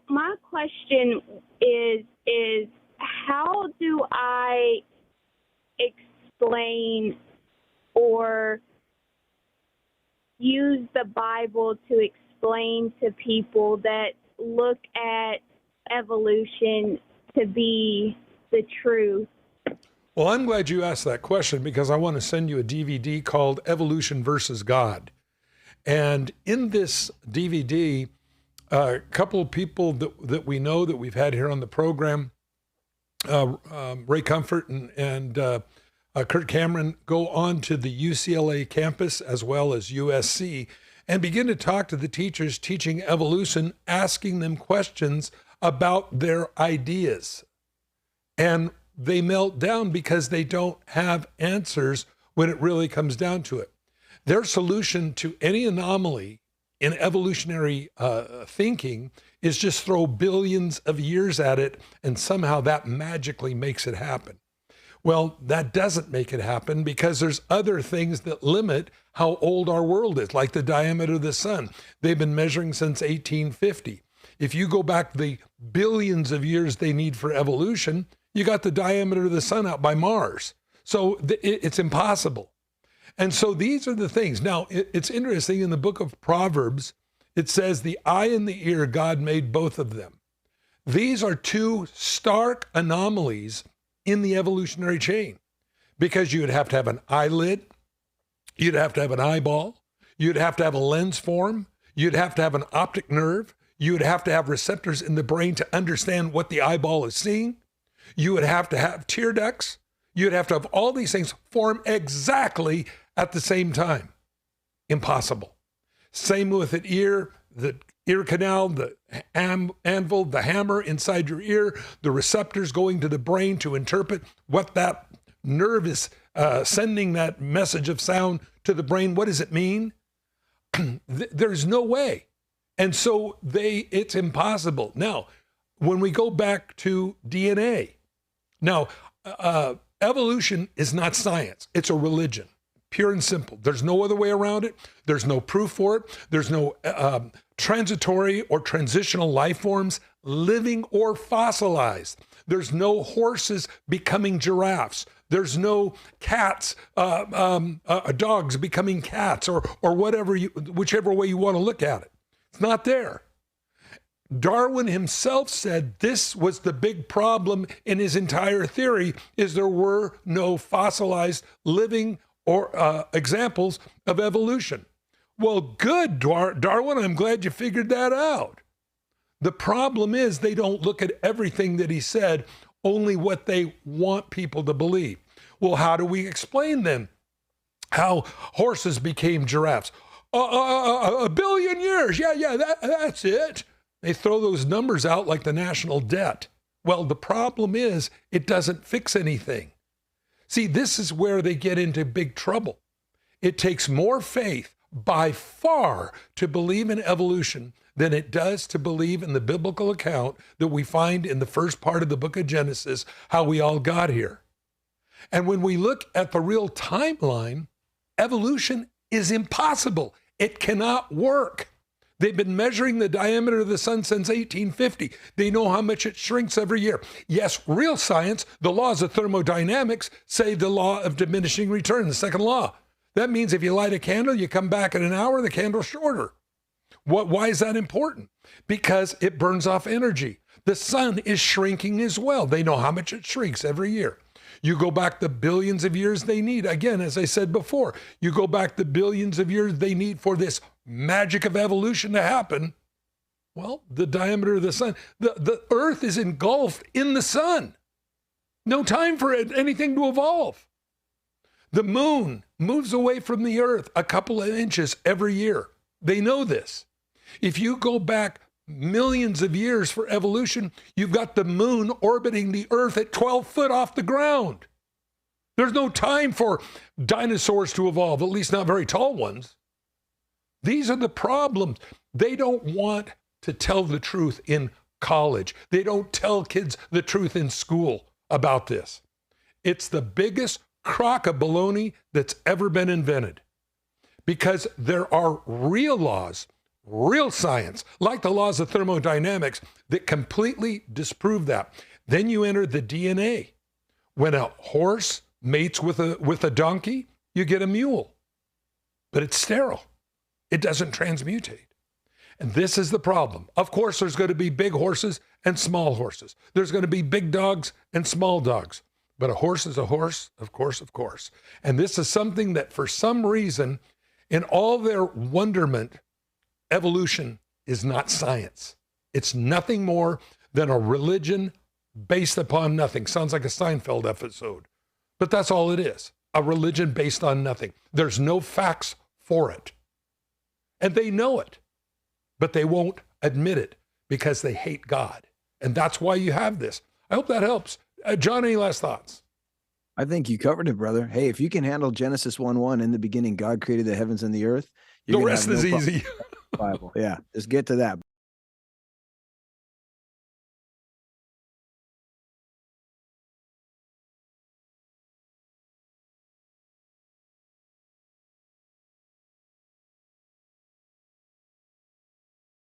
my question is how do I explain or use the Bible to explain to people that look at evolution to be the truth? Well, I'm glad you asked that question because I want to send you a DVD called Evolution versus God. And in this DVD, a couple of people that we know that we've had here on the program, Ray Comfort and Kurt Cameron, go on to the UCLA campus as well as USC and begin to talk to the teachers teaching evolution, asking them questions about their ideas. And they melt down because they don't have answers when it really comes down to it. Their solution to any anomaly in evolutionary thinking is just throw billions of years at it, and somehow that magically makes it happen. Well, that doesn't make it happen because there's other things that limit how old our world is, like the diameter of the sun. They've been measuring since 1850. If you go back the billions of years they need for evolution, you got the diameter of the sun out by Mars. So it's impossible. And so these are the things. Now, it's interesting, in the book of Proverbs, it says the eye and the ear, God made both of them. These are two stark anomalies in the evolutionary chain, because you'd have to have an eyelid, you'd have to have an eyeball, you'd have to have a lens form, you'd have to have an optic nerve, you would have to have receptors in the brain to understand what the eyeball is seeing. You would have to have tear ducts. You'd have to have all these things form exactly at the same time. Impossible. Same with an ear, the ear canal, the anvil, the hammer inside your ear, the receptors going to the brain to interpret what that nerve is sending that message of sound to the brain. What does it mean? There's no way. And so it's impossible. Now, when we go back to DNA, now, evolution is not science. It's a religion, pure and simple. There's no other way around it. There's no proof for it. There's no transitory or transitional life forms, living or fossilized. There's no horses becoming giraffes. There's no cats, dogs becoming cats, or whatever, whichever way you want to look at it. It's not there. Darwin himself said this was the big problem in his entire theory, is there were no fossilized living or examples of evolution. Well, good, Darwin, I'm glad you figured that out. The problem is they don't look at everything that he said, only what they want people to believe. Well, how do we explain then how horses became giraffes? A billion years, that's it. They throw those numbers out like the national debt. Well, the problem is it doesn't fix anything. See, this is where they get into big trouble. It takes more faith by far to believe in evolution than it does to believe in the biblical account that we find in the first part of the book of Genesis, how we all got here. And when we look at the real timeline, evolution is impossible. It cannot work. They've been measuring the diameter of the sun since 1850. They know how much it shrinks every year. Yes, real science, the laws of thermodynamics say the law of diminishing return, the second law. That means if you light a candle, you come back in an hour, the candle's shorter. Why is that important? Because it burns off energy. The sun is shrinking as well. They know how much it shrinks every year. You go back the billions of years they need. Again, as I said before, you go back the billions of years they need for this magic of evolution to happen. Well, the diameter of the sun, the earth is engulfed in the sun. No time for anything to evolve. The moon moves away from the earth a couple of inches every year. They know this. If you go back millions of years for evolution, you've got the moon orbiting the earth at 12 foot off the ground. There's no time for dinosaurs to evolve, at least not very tall ones. These are the problems. They don't want to tell the truth in college. They don't tell kids the truth in school about this. It's the biggest crock of baloney that's ever been invented, because there are real laws, real science, like the laws of thermodynamics, that completely disprove that. Then you enter the DNA. When a horse mates with a donkey, you get a mule, but it's sterile. It doesn't transmutate. And this is the problem. Of course, there's going to be big horses and small horses. There's going to be big dogs and small dogs. But a horse is a horse, of course, of course. And this is something that for some reason, in all their wonderment, evolution is not science. It's nothing more than a religion based upon nothing. Sounds like a Seinfeld episode. But that's all it is. A religion based on nothing. There's no facts for it. And they know it. But they won't admit it because they hate God. And that's why you have this. I hope that helps. John, any last thoughts? I think you covered it, brother. Hey, if you can handle Genesis 1:1, in the beginning, God created the heavens and the earth. The rest is easy. Bible. Yeah, just get to that.